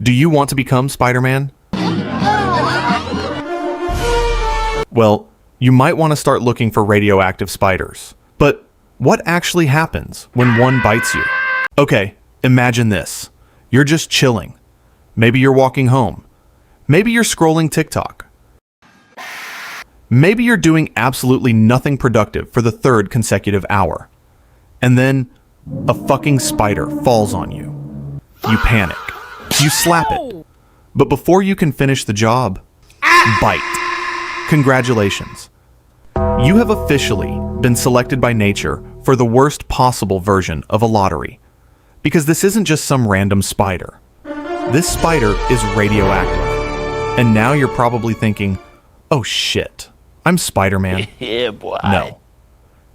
Do you want to become Spider-Man? Well, you might want to start looking for radioactive spiders. But what actually happens when one bites you? Okay, imagine this. You're just chilling. Maybe you're walking home. Maybe you're scrolling TikTok. Maybe you're doing absolutely nothing productive for the third consecutive hour. And then a fucking spider falls on you. You panic. You slap it. But before you can finish the job, bite. Congratulations. You have officially been selected by nature for the worst possible version of a lottery. Because this isn't just some random spider. This spider is radioactive. And now you're probably thinking, oh shit, I'm Spider-Man. Yeah, boy. No.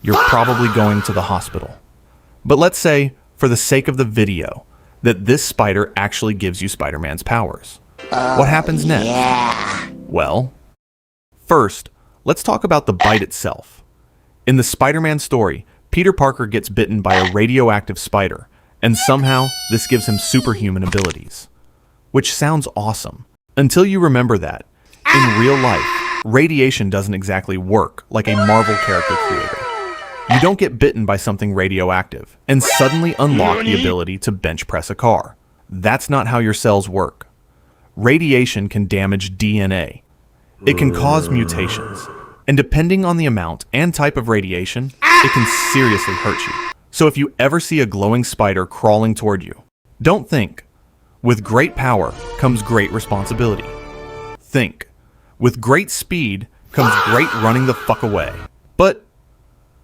You're probably going to the hospital. But let's say, for the sake of the video, that this spider actually gives you Spider-Man's powers. What happens next? Yeah. Well, first, let's talk about the bite itself. In the Spider-Man story, Peter Parker gets bitten by a radioactive spider, and somehow this gives him superhuman abilities. Which sounds awesome, until you remember that, in real life, radiation doesn't exactly work like a Marvel character creator. You don't get bitten by something radioactive and suddenly unlock the ability to bench press a car. That's not how your cells work. Radiation can damage DNA. It can cause mutations. And depending on the amount and type of radiation, it can seriously hurt you. So if you ever see a glowing spider crawling toward you, don't think, with great power comes great responsibility. Think, with great speed comes great running the fuck away. But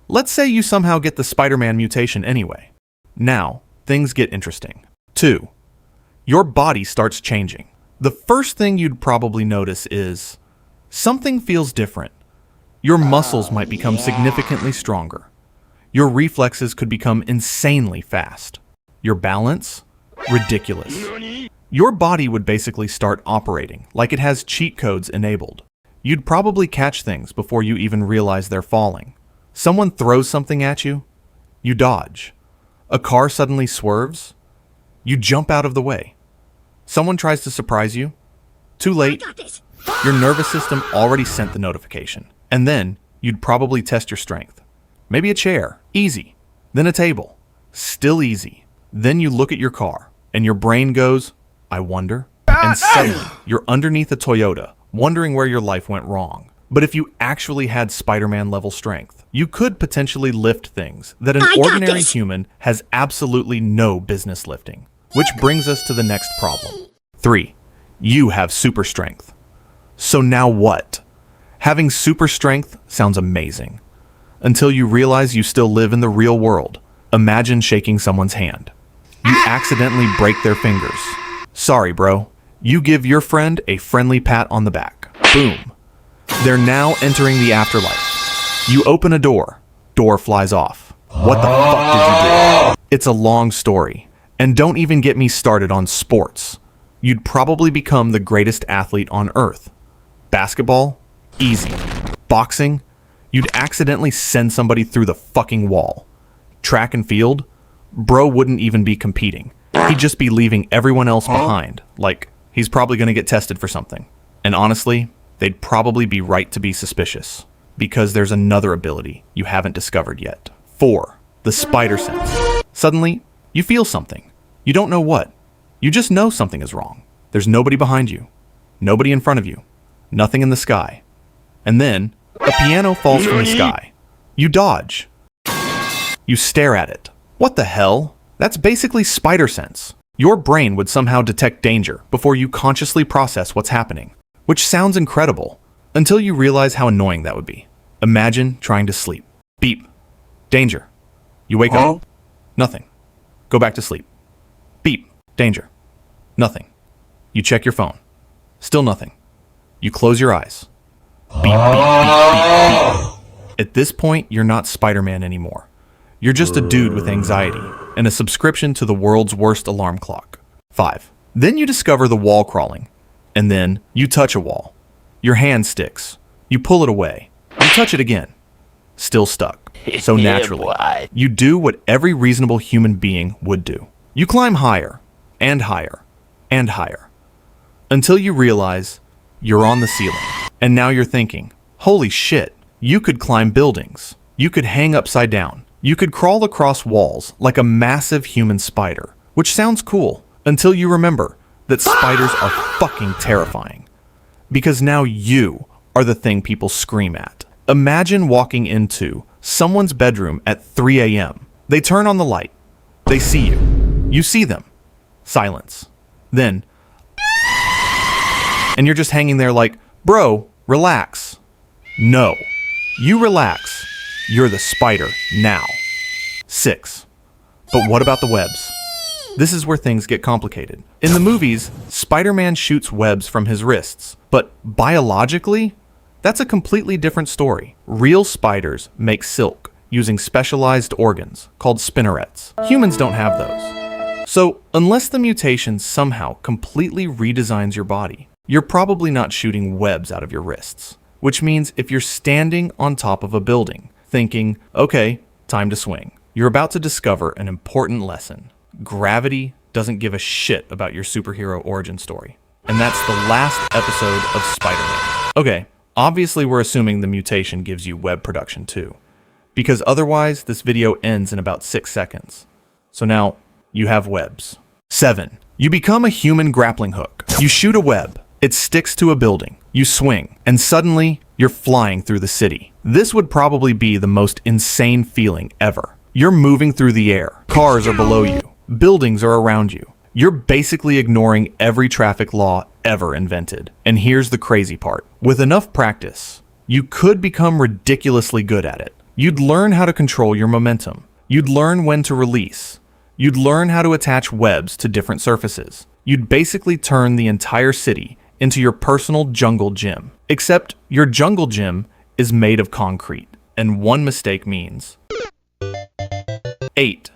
let's say you somehow get the Spider-Man mutation anyway. Now, things get interesting. 2. Your body starts changing. The first thing you'd probably notice is something feels different. Your muscles might become significantly stronger. Your reflexes could become insanely fast. Your balance? Ridiculous. Your body would basically start operating like it has cheat codes enabled. You'd probably catch things before you even realize they're falling. Someone throws something at you, you dodge. A car suddenly swerves, you jump out of the way. Someone tries to surprise you, too late. Your nervous system already sent the notification. And then you'd probably test your strength. Maybe a chair, easy. Then a table, still easy. Then you look at your car, and your brain goes, I wonder. And suddenly, you're underneath a Toyota, wondering where your life went wrong. But if you actually had Spider-Man level strength, you could potentially lift things that an ordinary human has absolutely no business lifting. Which brings us to the next problem. 3. You have super strength. So now what? Having super strength sounds amazing. Until you realize you still live in the real world. Imagine shaking someone's hand. You accidentally break their fingers. Sorry, bro. You give your friend a friendly pat on the back. Boom. They're now entering the afterlife. You open a door. Door flies off. What the fuck did you do? It's a long story. And don't even get me started on sports. You'd probably become the greatest athlete on Earth. Basketball? Easy. Boxing? You'd accidentally send somebody through the fucking wall. Track and field? Bro wouldn't even be competing. He'd just be leaving everyone else behind. Like, he's probably going to get tested for something. And honestly, they'd probably be right to be suspicious. Because there's another ability you haven't discovered yet. 4. The spider sense. Suddenly, you feel something. You don't know what. You just know something is wrong. There's nobody behind you. Nobody in front of you. Nothing in the sky. And then, a piano falls from the sky. You dodge. You stare at it. What the hell? That's basically spider sense. Your brain would somehow detect danger before you consciously process what's happening. Which sounds incredible, until you realize how annoying that would be. Imagine trying to sleep. Beep. Danger. You wake up. Nothing. Go back to sleep. Beep. Danger. Nothing. You check your phone. Still nothing. You close your eyes. Beep, beep, beep, beep, beep. At this point, you're not Spider-Man anymore. You're just a dude with anxiety and a subscription to the world's worst alarm clock. 5. Then you discover the wall crawling. And then you touch a wall. Your hand sticks. You pull it away. You touch it again. Still stuck. So naturally, you do what every reasonable human being would do. You climb higher, and higher, and higher. Until you realize you're on the ceiling. And now you're thinking, holy shit, you could climb buildings. You could hang upside down. You could crawl across walls like a massive human spider, which sounds cool until you remember that spiders are fucking terrifying. Because now you are the thing people scream at. Imagine walking into someone's bedroom at 3 a.m. They turn on the light. They see you. You see them. Silence. Then, and you're just hanging there like, bro, relax. No. You relax. You're the spider now. 6. But what about the webs? This is where things get complicated. In the movies, Spider-Man shoots webs from his wrists, but biologically, that's a completely different story. Real spiders make silk using specialized organs called spinnerets. Humans don't have those. So, unless the mutation somehow completely redesigns your body, you're probably not shooting webs out of your wrists. Which means if you're standing on top of a building, thinking, okay, time to swing, you're about to discover an important lesson. Gravity doesn't give a shit about your superhero origin story. And that's the last episode of Spider-Man. Okay, obviously we're assuming the mutation gives you web production too, because otherwise this video ends in about 6 seconds. So now, you have webs. 7. You become a human grappling hook. You shoot a web. It sticks to a building. You swing, and suddenly, you're flying through the city. This would probably be the most insane feeling ever. You're moving through the air. Cars are below you. Buildings are around you. You're basically ignoring every traffic law ever invented. And here's the crazy part. With enough practice, you could become ridiculously good at it. You'd learn how to control your momentum. You'd learn when to release. You'd learn how to attach webs to different surfaces. You'd basically turn the entire city into your personal jungle gym. Except your jungle gym is made of concrete, and one mistake means 8.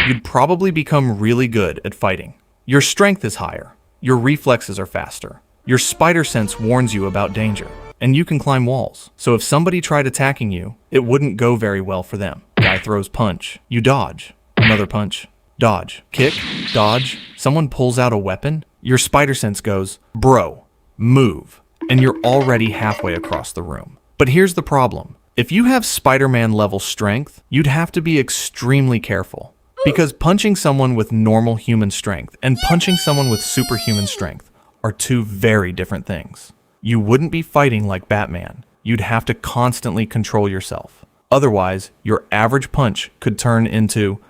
You'd probably become really good at fighting. Your strength is higher. Your reflexes are faster. Your spider sense warns you about danger. And you can climb walls. So if somebody tried attacking you, it wouldn't go very well for them. Guy throws punch. You dodge. Another punch. Dodge. Kick. Dodge. Someone pulls out a weapon. Your spider sense goes, bro, move. And you're already halfway across the room. But here's the problem. If you have Spider-Man level strength, you'd have to be extremely careful. Because punching someone with normal human strength and punching someone with superhuman strength are two very different things. You wouldn't be fighting like Batman. You'd have to constantly control yourself. Otherwise, your average punch could turn into...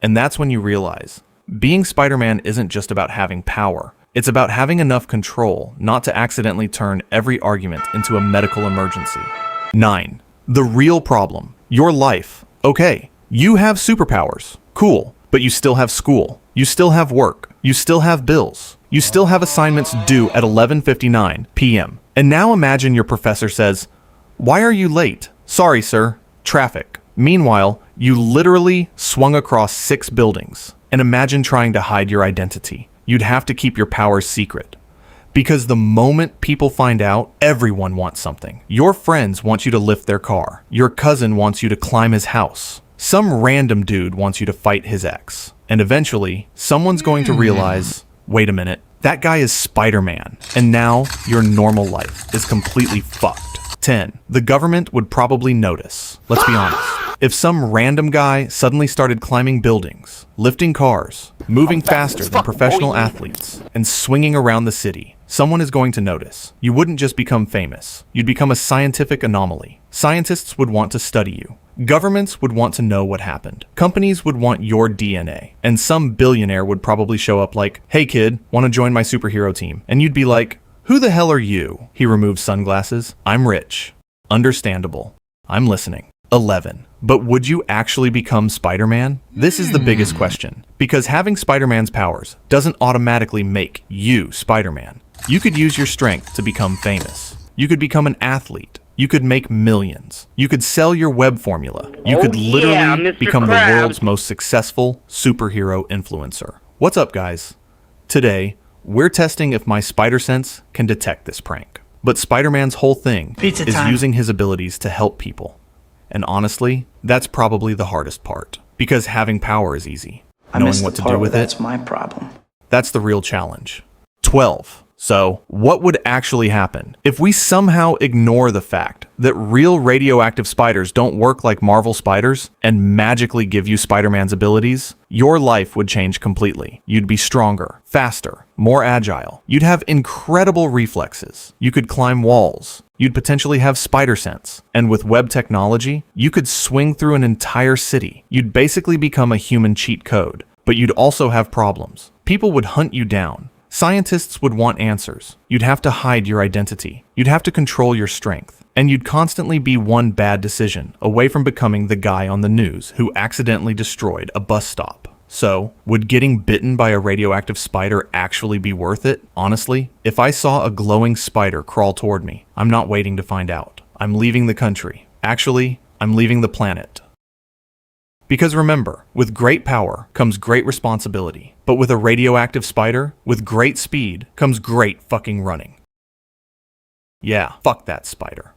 And that's when you realize, being Spider-Man isn't just about having power. It's about having enough control not to accidentally turn every argument into a medical emergency. 9. The real problem. Your life. Okay. You have superpowers. Cool. But you still have school. You still have work. You still have bills. You still have assignments due at 11:59 p.m. And now imagine your professor says, "Why are you late?" "Sorry, sir. Traffic." Meanwhile, you literally swung across 6 buildings. And imagine trying to hide your identity. You'd have to keep your powers secret. Because the moment people find out, everyone wants something. Your friends want you to lift their car. Your cousin wants you to climb his house. Some random dude wants you to fight his ex. And eventually, someone's going to realize, wait a minute, that guy is Spider-Man. And now, your normal life is completely fucked. 10. The government would probably notice. Let's be honest. If some random guy suddenly started climbing buildings, lifting cars, moving faster than professional athletes, and swinging around the city, someone is going to notice. You wouldn't just become famous. You'd become a scientific anomaly. Scientists would want to study you. Governments would want to know what happened. Companies would want your DNA. And some billionaire would probably show up like, "Hey kid, want to join my superhero team?" And you'd be like, "Who the hell are you?" He removes sunglasses. "I'm rich." Understandable. I'm listening. 11. But would you actually become Spider-Man? This is the biggest question. Because having Spider-Man's powers doesn't automatically make you Spider-Man. You could use your strength to become famous. You could become an athlete. You could make millions. You could sell your web formula. You could literally become the world's most successful superhero influencer. What's up, guys? Today, we're testing if my spider sense can detect this prank. But Spider-Man's whole thing is using his abilities to help people. And honestly, that's probably the hardest part. Because having power is easy. Knowing what to do with it, that's my problem. That's the real challenge. 12. So, what would actually happen if we somehow ignore the fact that real radioactive spiders don't work like Marvel spiders and magically give you Spider-Man's abilities? Your life would change completely. You'd be stronger, faster, more agile. You'd have incredible reflexes. You could climb walls. You'd potentially have spider sense. And with web technology, you could swing through an entire city. You'd basically become a human cheat code. But you'd also have problems. People would hunt you down. Scientists would want answers. You'd have to hide your identity. You'd have to control your strength. And you'd constantly be one bad decision away from becoming the guy on the news who accidentally destroyed a bus stop. So, would getting bitten by a radioactive spider actually be worth it? Honestly, if I saw a glowing spider crawl toward me, I'm not waiting to find out. I'm leaving the country. Actually, I'm leaving the planet. Because remember, with great power comes great responsibility. But with a radioactive spider, with great speed comes great fucking running. Yeah, fuck that spider.